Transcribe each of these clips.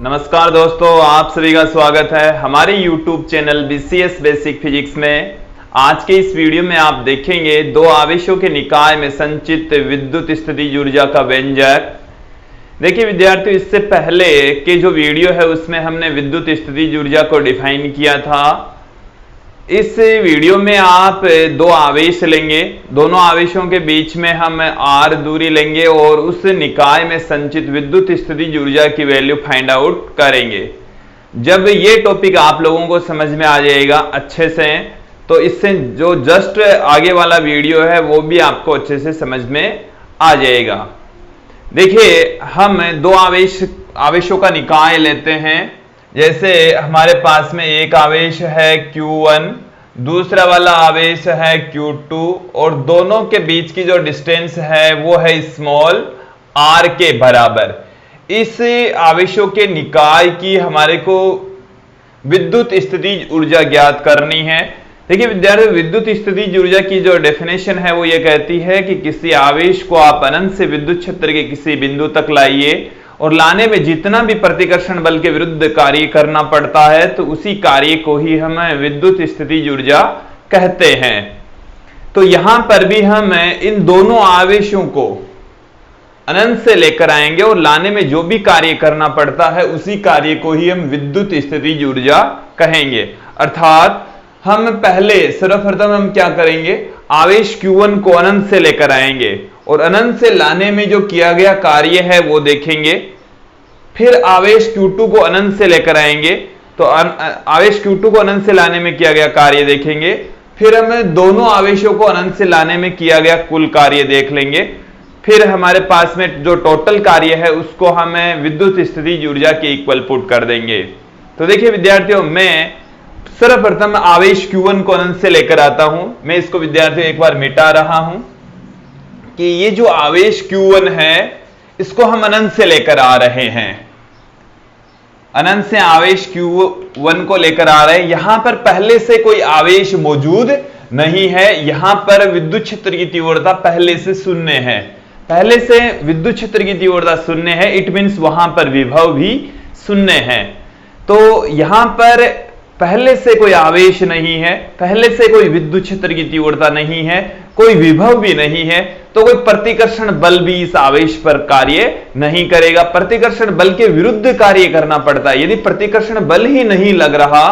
नमस्कार दोस्तों, आप सभी का स्वागत है हमारे YouTube channel BCS basic physics में। आज के इस वीडियो में आप देखेंगे दो आवेशों के निकाय में संचित विद्युत स्थितिज ऊर्जा का व्यंजक। देखिए विद्यार्थियों, इससे पहले के जो वीडियो है उसमें हमने विद्युत स्थितिज ऊर्जा को डिफाइन किया था। इस वीडियो में आप दो आवेश लेंगे, दोनों आवेशों के बीच में हम r दूरी लेंगे और उस निकाय में संचित विद्युत स्थितिज ऊर्जा की वैल्यू फाइंड आउट करेंगे। जब ये टॉपिक आप लोगों को समझ में आ जाएगा अच्छे से, तो इससे जो जस्ट आगे वाला वीडियो है वो भी आपको अच्छे से समझ में आ जाएगा। देखिए, हम दो आवेशों का निकाय लेते हैं। जैसे हमारे पास में एक आवेश है Q1, दूसरा वाला आवेश है Q2 और दोनों के बीच की जो डिस्टेंस है वो है स्मॉल r के बराबर। इस आवेशों के निकाय की हमारे को विद्युत स्थितिज ऊर्जा ज्ञात करनी है। देखिए विद्यार्थियों, विद्युत स्थितिज ऊर्जा की जो डेफिनेशन है वो ये कहती है कि किसी आवेश को आप अनंत से विद्युत क्षेत्र के किसी बिंदु तक लाइए और लाने में जितना भी प्रतिकर्षण बल के विरुद्ध कार्य करना पड़ता है तो उसी कार्य को ही हम विद्युत स्थितिज ऊर्जा कहते हैं। तो यहां पर भी हम इन दोनों आवेशों को अनंत से लेकर आएंगे और लाने में जो भी कार्य करना पड़ता है उसी कार्य को ही हम विद्युत स्थितिज ऊर्जा कहेंगे। अर्थात हम पहले सर्वप्रथम हम क्या करेंगे, आवेश Q1 को अनंत से लेकर आएंगे और अनंत से लाने में जो किया गया कार्य है वो देखेंगे। फिर आवेश Q2 को अनंत से लेकर आएंगे तो आवेश Q2 को अनंत से लाने में किया गया कार्य देखेंगे। फिर हम दोनों आवेशों को अनंत से लाने में किया गया कुल कार्य देख लेंगे। फिर हमारे पास में जो टोटल कार्य है उसको हमें विद्युत स्थितिज ऊर्जा के इक्वल पुट कर देंगे। तो देखिए विद्यार्थियों, मैं सर्वप्रथम आवेश Q1 को अनंत से लेकर आता हूं। मैं इसको विद्यार्थियों एक बार मिटा रहा हूं कि ये जो आवेश Q1 है इसको हम अनंत से लेकर आ रहे हैं। अनंत से आवेश Q1 को लेकर आ रहे हैं। यहां पर पहले से कोई आवेश मौजूद नहीं है। यहां पर विद्युत क्षेत्र की तीव्रता पहले से शून्य है। पहले से विद्युत क्षेत्र की तीव्रता शून्य है, इट मीन्स वहां पर विभव भी शून्य है। तो यहां पर पहले से कोई आवेश नहीं है, पहले से कोई विद्युत क्षेत्र की तीव्रता नहीं है, कोई विभव भी नहीं है, तो कोई प्रतिकर्षण बल भी इस आवेश पर कार्य नहीं करेगा। प्रतिकर्षण बल के विरुद्ध कार्य करना पड़ता है। यदि प्रतिकर्षण बल ही नहीं लग रहा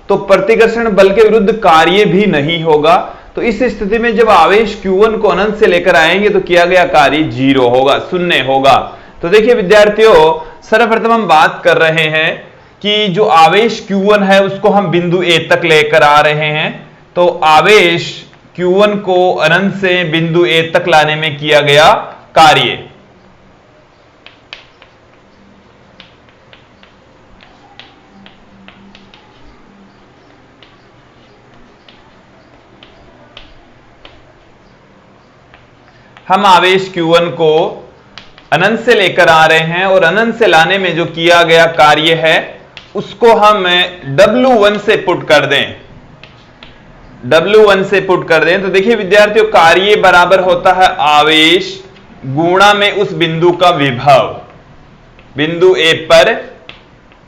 तो प्रतिकर्षण बल के विरुद्ध कार्य भी नहीं होगा। तो इस स्थिति में जब आवेश Q1 को अनंत से लेकर आएंगे तो किया गया कार्य 0 होगा, शून्य होगा। तो देखिए विद्यार्थियों, सर्वप्रथम हम बात कर रहे हैं कि जो आवेश Q1 है उसको हम बिंदु A तक लेकर आ रहे हैं। तो आवेश Q1 को अनंत से बिंदु A तक लाने में किया गया कार्य। हम आवेश Q1 को अनंत से लेकर आ रहे हैं और अनंत से लाने में जो किया गया कार्य है उसको हम W1 से पुट कर दें। W1 से पुट कर दें तो देखिए विद्यार्थियों, कार्य बराबर होता है आवेश गुणा में उस बिंदु का विभव, बिंदु A पर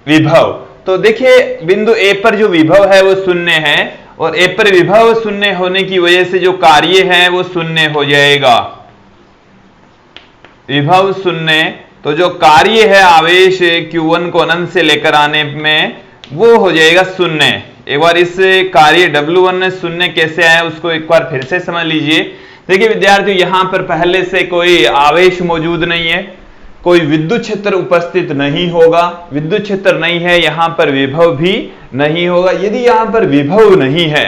विभव। तो देखिए बिंदु A पर जो विभव है वो शून्य है और A पर विभव शून्य होने की वजह से जो कार्य है वो शून्य हो जाएगा। विभव शून्य, तो जो कार्य है आवेश Q1 को अनंत से लेकर आने में वो हो जाएगा शून्य। एक बार इस कार्य W1 शून्य कैसे आया उसको एक बार फिर से समझ लीजिए। देखिए विद्यार्थियों, यहां पर पहले से कोई आवेश मौजूद नहीं है, कोई विद्युत क्षेत्र उपस्थित नहीं होगा। विद्युत क्षेत्र नहीं है, यहां पर विभव भी नहीं होगा। यदि यहां पर विभव नहीं है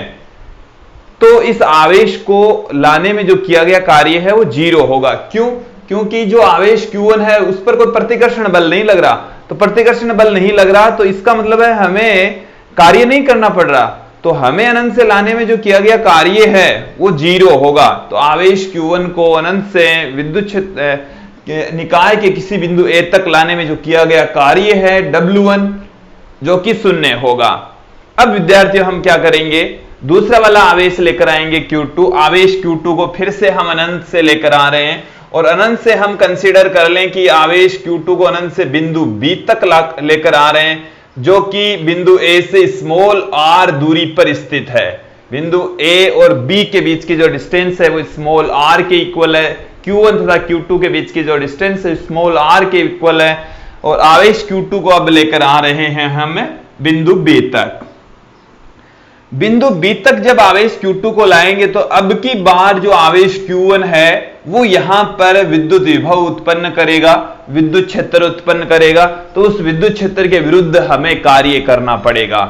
तो इस आवेश को लाने में जो किया गया कार्य है वो 0 होगा। क्यों? क्योंकि जो आवेश Q1 है उस पर कोई प्रतिकर्षण बल नहीं लग रहा। तो प्रतिकर्षण बल नहीं लग रहा तो इसका मतलब है हमें कार्य नहीं करना पड़ रहा। तो हमें अनंत से लाने में जो किया गया कार्य है वो 0 होगा। तो आवेश Q1 को अनंत से विद्युत क्षेत्र निकाय के किसी बिंदु A तक लाने में जो किया गया कार्य है W1, जो कि शून्य होगा। अब विद्यार्थियों हम क्या करेंगे, दूसरा वाला आवेश लेकर आएंगे Q2। आवेश Q2 को फिर से हम अनंत से लेकर आ रहे हैं और अनंत से हम कंसीडर कर लें कि आवेश Q2 को अनंत से बिंदु B तक लेकर आ रहे हैं, जो कि बिंदु A से स्मॉल r दूरी पर स्थित है। बिंदु A और B के बीच की जो डिस्टेंस है वो स्मॉल r के इक्वल है। Q1 तथा Q2 के बीच की जो डिस्टेंस है स्मॉल r के इक्वल है, और आवेश Q2 को अब लेकर आ रहे हैं हम बिंदु B तक। बिंदु B तक जब आवेश Q2 को लाएंगे तो अब की बार जो आवेश Q1 है वो यहां पर विद्युत विभव उत्पन्न करेगा, विद्युत क्षेत्र उत्पन्न करेगा। तो उस विद्युत क्षेत्र के विरुद्ध हमें कार्य करना पड़ेगा,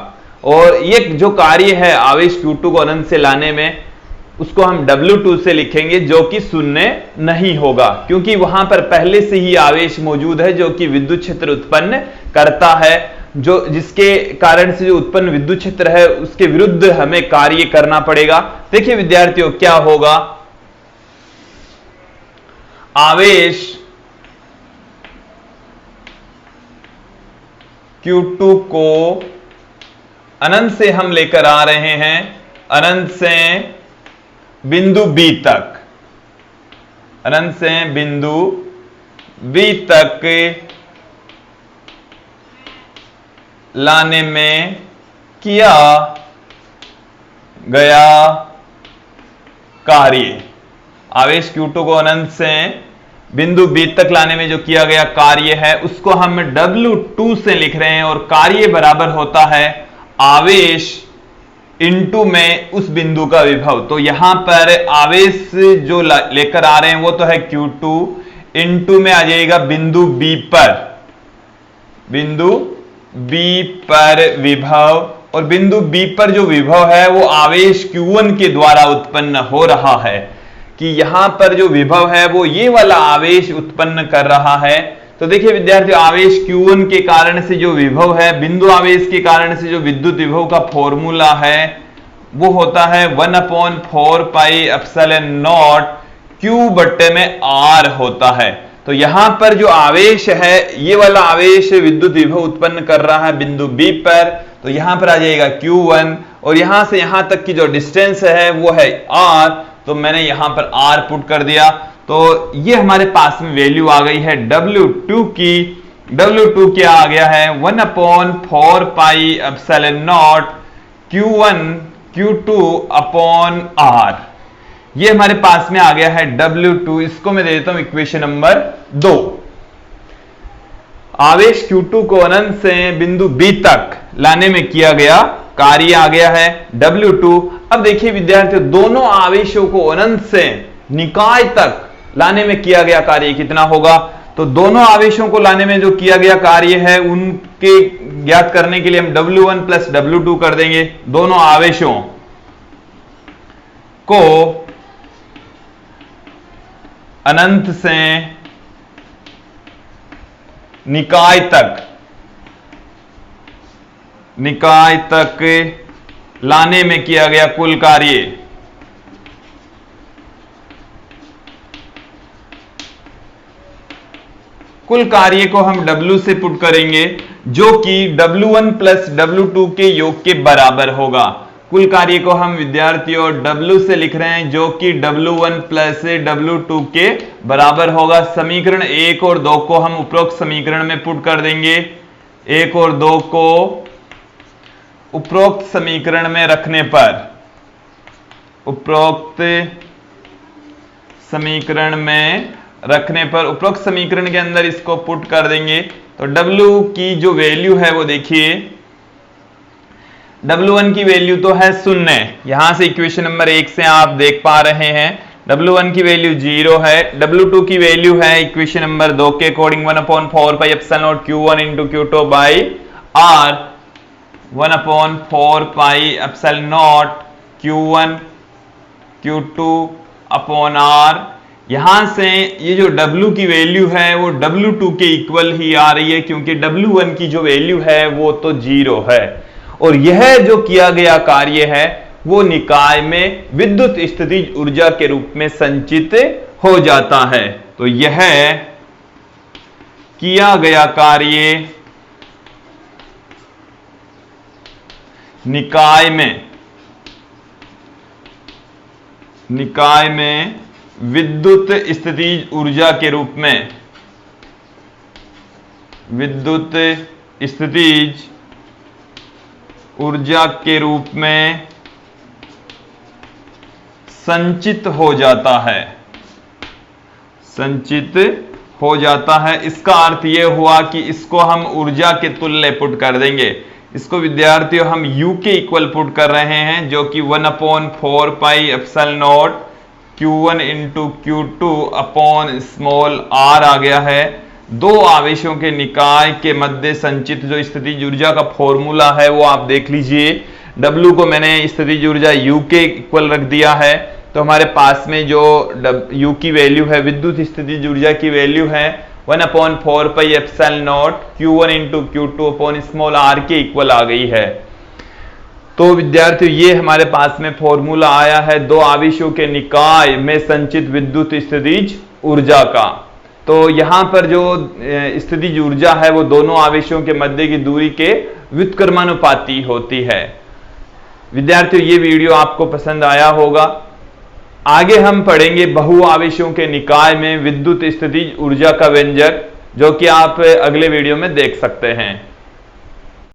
और ये जो कार्य है आवेश Q2 को अनंत से लाने में, उसको हम W2 से लिखेंगे, जो कि शून्य नहीं होगा, क्योंकि वहां पर पहले से ही आवेश मौजूद है जो कि विद्युत क्षेत्र उत्पन्न करता है, जो जिसके कारण से जो उत्पन्न विद्युत क्षेत्र है उसके विरुद्ध हमें कार्य करना पड़ेगा। देखिए विद्यार्थियों, क्या होगा, आवेश Q2 को अनंत से हम लेकर आ रहे हैं, अनंत से बिंदु B तक, अनंत से बिंदु B तक लाने में किया गया कार्य, आवेश Q2 को अनंत से बिंदु B तक लाने में जो किया गया कार्य है उसको हम W2 से लिख रहे हैं, और कार्य बराबर होता है आवेश इनटू में उस बिंदु का विभव। तो यहां पर आवेश जो लेकर आ रहे हैं वो तो है Q2, इनटू में आ जाएगा बिंदु B पर, बिंदु B पर विभव, और बिंदु B पर जो विभव है वो आवेश Q1 के द्वारा उत्पन्न हो रहा है, कि यहां पर जो विभव है वो ये वाला आवेश उत्पन्न कर रहा है। तो देखिए विद्यार्थियों, आवेश Q1 के कारण से जो विभव है, बिंदु आवेश के कारण से जो विद्युत विभव का फॉर्मूला है वो होता है 1/4 पाई एप्सिलॉन नॉट Q बट्टे में R होता है। तो यहां पर जो आवेश है, ये वाला आवेश विद्युत विभव उत्पन्न कर रहा है बिंदु B पर, तो यहां पर आ जाएगा Q1, और यहां से यहां तक की जो डिस्टेंस है वो है R, तो मैंने यहां पर R पुट कर दिया। तो ये हमारे पास में वैल्यू आ गई है W2 की। W2 क्या आ गया है, 1/4 pi epsilon not Q1 Q2 upon R। ये हमारे पास में आ गया है W2। इसको मैं दे देता हूं इक्वेशन नंबर 2। आवेश Q2 को अनंत से बिंदु B तक लाने में किया गया कार्य आ गया है W2। अब देखिए विद्यार्थियों, दोनों आवेशों को अनंत से निकाय तक लाने में किया गया कार्य कितना होगा। तो दोनों आवेशों को लाने में जो किया गया कार्य है उनके ज्ञात करने के लिए हम W1 प्लस W2 कर देंगे। दोनों आवेशों को अनंत से निकाय तक लाने में किया गया कुल कार्य को हम W से पुट करेंगे, जो कि W1 प्लस W2 के योग के बराबर होगा। कुल कार्य को हम विद्यार्थियों W से लिख रहे हैं, जो कि W1 प्लस W2 के बराबर होगा। समीकरण 1 और 2 को हम उपरोक्त समीकरण में पुट कर देंगे। 1 और 2 को उपरोक्त समीकरण में रखने पर, उपरोक्त समीकरण के अंदर इसको पुट कर देंगे। तो W की जो वैल्यू है वो देखिए, W1 की वैल्यू तो है 0, यहां से इक्वेशन नंबर 1 से आप देख पा रहे हैं W1 की वैल्यू 0 है। W2 की वैल्यू है इक्वेशन नंबर 2 के according 1/4 pi epsilon not Q1 into Q2 by R। 1/4 pi epsilon not Q1 Q2 upon R। यहां से ये जो W की वैल्यू है वो W2 के इक्वल ही आ रही है, क्योंकि W1 की जो वैल्यू है वो तो 0 है, और यह जो किया गया कार्य है वो निकाय में विद्युत स्थितिज ऊर्जा के रूप में संचित हो जाता है। तो यह किया गया कार्य निकाय में विद्युत स्थितिज ऊर्जा के रूप में, विद्युत स्थितिज ऊर्जा के रूप में संचित हो जाता है, संचित हो जाता है। इसका अर्थ यह हुआ कि इसको हम ऊर्जा के तुल्य पुट कर देंगे। इसको विद्यार्थियों हम U के इक्वल पुट कर रहे हैं, जो कि 1/4 pi epsilon not Q1 into Q2 upon small r आ गया है। दो आवेशों के निकाय के मध्य संचित जो स्थितिज ऊर्जा का फॉर्मूला है वो आप देख लीजिए। W को मैंने स्थितिज ऊर्जा U के इक्वल रख दिया है, तो हमारे पास में जो U की वैल्यू है, विद्युत स्थितिज ऊर्जा की वैल्यू है 1/4 pi epsilon not Q1 into Q2 upon small r के इक्वल आ गई है। तो विद्यार्थियों ये हमारे पास में फॉर्मूला आया है दो आवेशों के निकाय में संचित विद्युत स्थितिज ऊर्जा का। तो यहां पर जो स्थितिज ऊर्जा है वो दोनों आवेशों के मध्य की दूरी के व्युत्क्रमानुपाती होती है। विद्यार्थियों ये वीडियो आपको पसंद आया होगा। आगे हम पढ़ेंगे बहु आवेशों के निकाय में विद्युत स्थितिज ऊर्जा का व्यंजक, जो कि आप अगले वीडियो में देख सकते हैं।